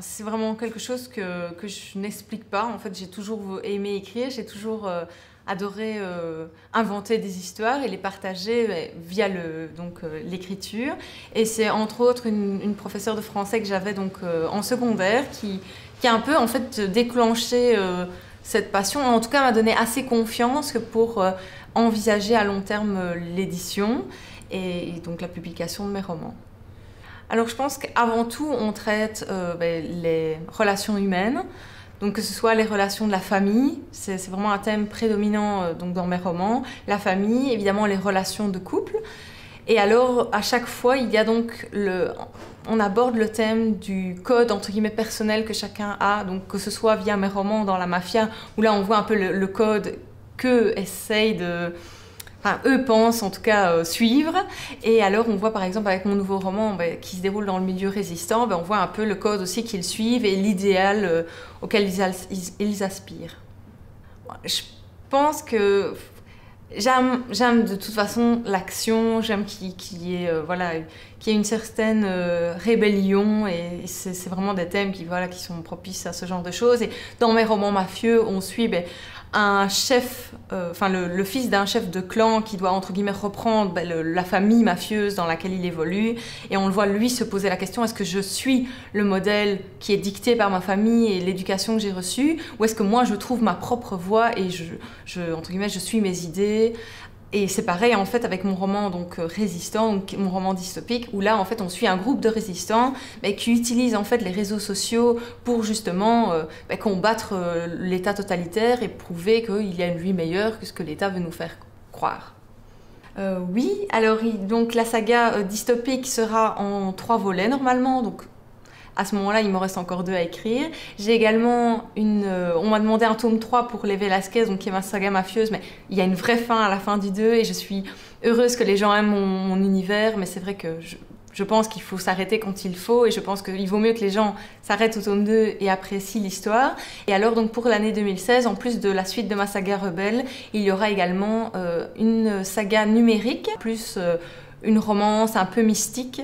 C'est vraiment quelque chose que je n'explique pas. En fait, j'ai toujours aimé écrire, j'ai toujours adoré inventer des histoires et les partager via l'écriture. Et c'est entre autres une professeure de français que j'avais en secondaire qui a un peu en fait déclenché cette passion. En tout cas, m'a donné assez confiance pour envisager à long terme l'édition et donc la publication de mes romans. Alors je pense qu'avant tout, on traite les relations humaines, donc que ce soit les relations de la famille, c'est vraiment un thème prédominant dans mes romans, la famille, évidemment les relations de couple, et alors à chaque fois, il y a on aborde le thème du code entre guillemets personnel que chacun a, donc que ce soit via mes romans dans la mafia, où là on voit un peu le code qu'eux essayent eux pensent en tout cas suivre. Et alors on voit par exemple avec mon nouveau roman qui se déroule dans le milieu résistant, on voit un peu le code aussi qu'ils suivent et l'idéal auquel ils aspirent. Je pense que j'aime de toute façon l'action, j'aime qu'il y ait une certaine rébellion et c'est vraiment des thèmes qui sont propices à ce genre de choses. Et dans mes romans mafieux, on suit un chef, le fils d'un chef de clan qui doit entre guillemets reprendre la famille mafieuse dans laquelle il évolue, et on le voit lui se poser la question: est-ce que je suis le modèle qui est dicté par ma famille et l'éducation que j'ai reçue, ou est-ce que moi je trouve ma propre voie et entre guillemets je suis mes idées. Et c'est pareil en fait avec mon roman Résistant, mon roman dystopique, où là en fait on suit un groupe de résistants qui utilisent en fait les réseaux sociaux pour justement combattre l'État totalitaire et prouver qu'il y a une vie meilleure que ce que l'État veut nous faire croire. Oui, alors donc la saga dystopique sera en 3 volets normalement, donc à ce moment-là, il me reste encore 2 à écrire. J'ai également on m'a demandé un tome 3 pour Les Velasquez, qui est ma saga mafieuse, mais il y a une vraie fin à la fin du 2 et je suis heureuse que les gens aiment mon univers, mais c'est vrai que je pense qu'il faut s'arrêter quand il faut, et je pense qu'il vaut mieux que les gens s'arrêtent au tome 2 et apprécient l'histoire. Et alors donc pour l'année 2016, en plus de la suite de ma saga Rebelle, il y aura également une saga numérique, plus une romance un peu mystique